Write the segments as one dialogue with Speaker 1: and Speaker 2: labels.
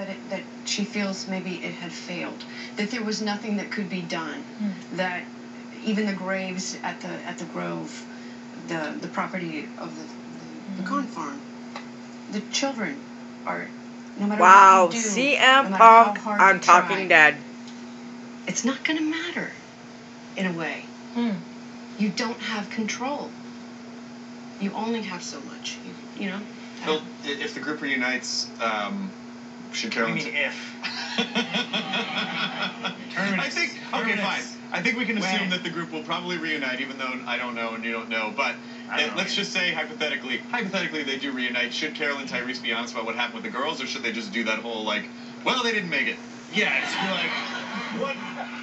Speaker 1: that she feels maybe it had failed, that there was nothing that could be done, that even the graves at the Grove, the property of the Pecan farm, the children are, no matter what you do,
Speaker 2: CM
Speaker 1: no matter
Speaker 2: Punk
Speaker 1: how hard
Speaker 2: on
Speaker 1: you try,
Speaker 2: Talking Dead.
Speaker 1: it's not going to matter, in a way. You don't have control. You only have so much, you know?
Speaker 3: Well, if the group reunites, should Carolyn...
Speaker 4: I mean, if.
Speaker 3: I think, okay, fine. I think we can assume that the group will probably reunite, even though I don't know and you don't know. But let's just say, hypothetically, they do reunite. Should Carol and Tyrese be honest about what happened with the girls, or should they just do that whole, like, well, they didn't make it?
Speaker 4: Yeah, it's like,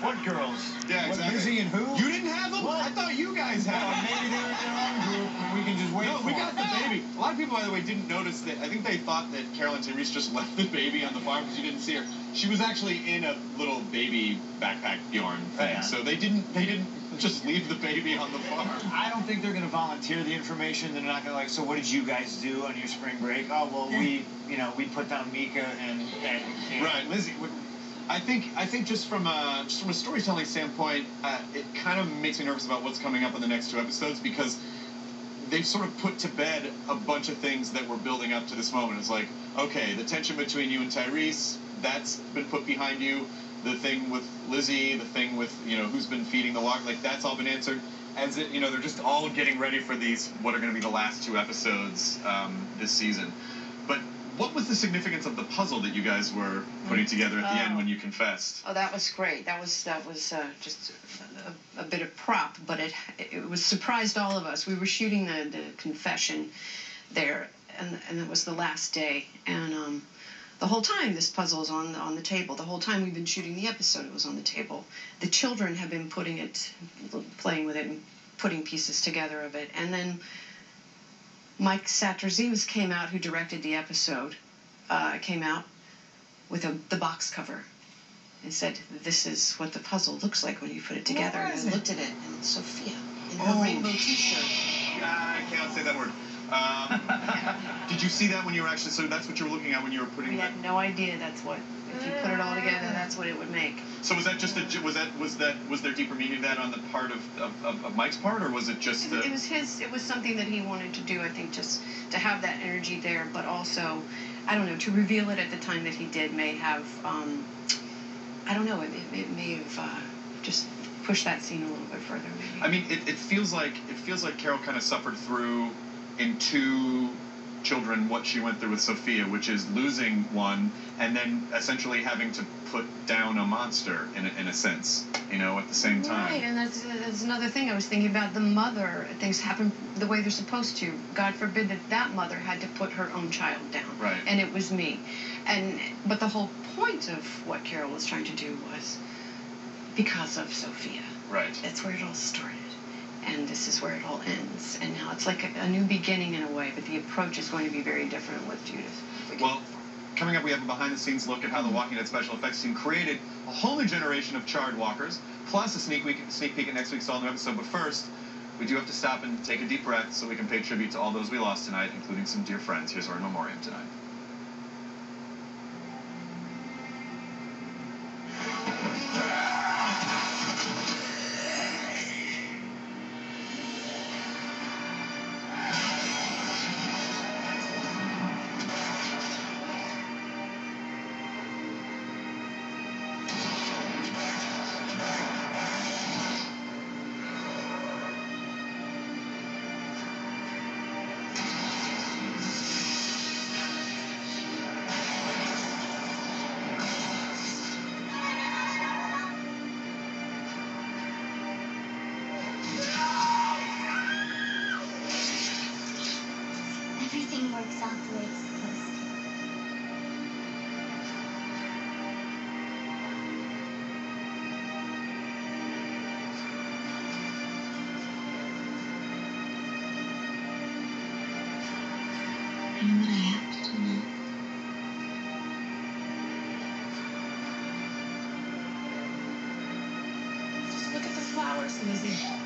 Speaker 4: what girls?
Speaker 3: Yeah, exactly.
Speaker 4: Lizzie and who?
Speaker 3: You didn't have them? I thought you guys had them.
Speaker 4: Maybe they were in their own group, and we can just wait
Speaker 3: No,
Speaker 4: for
Speaker 3: we
Speaker 4: them.
Speaker 3: got the baby. A lot of people, by the way, didn't notice that. I think they thought that Carol and Tyrese just left the baby on the farm because you didn't see her. She was actually in a little baby backpack Bjorn thing,
Speaker 4: Yeah.
Speaker 3: so they didn't just leave the baby on the farm.
Speaker 4: I don't think they're going to volunteer the information. They're not going to like, so what did you guys do on your spring break? Oh, well, we put down Mika and
Speaker 3: Right.
Speaker 4: Lizzie.
Speaker 3: I think just from a storytelling standpoint, it kind of makes me nervous about what's coming up in the next two episodes, because they've sort of put to bed a bunch of things that were building up to this moment. It's like, okay, the tension between you and Tyrese, that's been put behind you. The thing with Lizzie, the thing with, who's been feeding the walk, like, that's all been answered. As it, they're just all getting ready for these, what are going to be the last two episodes this season. But what was the significance of the puzzle that you guys were putting together at the end when you confessed?
Speaker 1: Oh, that was great. That was just a bit of prop, but it was surprised all of us. We were shooting the confession there, and it was the last day, and the whole time this puzzle is on the table. The whole time we've been shooting the episode, it was on the table. The children have been playing with it and putting pieces together of it, and then Mike Satrazeus came out, who directed the episode, came out with the box cover and said, "This is what the puzzle looks like when you put it together." And I looked at it, and it's Sophia in her rainbow T-shirt.
Speaker 3: I cannot say that word. Did you see that when you were actually? So that's what you were looking at when you were putting.
Speaker 1: We had no idea that's what. If you put it all together, that's what it would make.
Speaker 3: So was that just was there deeper meaning to that on the part of Mike's part, or was it just?
Speaker 1: It was his. It was something that he wanted to do. I think just to have that energy there, but also, I don't know, to reveal it at the time that he did may have. I don't know. It may have just pushed that scene a little bit further. Maybe.
Speaker 3: I mean, it feels like Carol kind of suffered through in two children what she went through with Sophia, which is losing one and then essentially having to put down a monster in a sense, at the same time.
Speaker 1: Right, and that's another thing I was thinking about. The mother, things happen the way they're supposed to. God forbid that mother had to put her own child down.
Speaker 3: Right.
Speaker 1: And it was me. But the whole point of what Carol was trying to do was because of Sophia.
Speaker 3: Right.
Speaker 1: That's where it all started. And this is where it all ends. And now it's like a new beginning in a way, but the approach is going to be very different with Judith.
Speaker 3: Well, coming up, we have a behind-the-scenes look at how the Walking Dead special effects team created a whole new generation of charred walkers, plus a sneak peek at next week's all-new episode. But first, we do have to stop and take a deep breath so we can pay tribute to all those we lost tonight, including some dear friends. Here's our in memoriam tonight.
Speaker 5: Everything works out the way it's supposed to.
Speaker 6: I know what I have to do now.
Speaker 1: Just look at the flowers, Lizzie.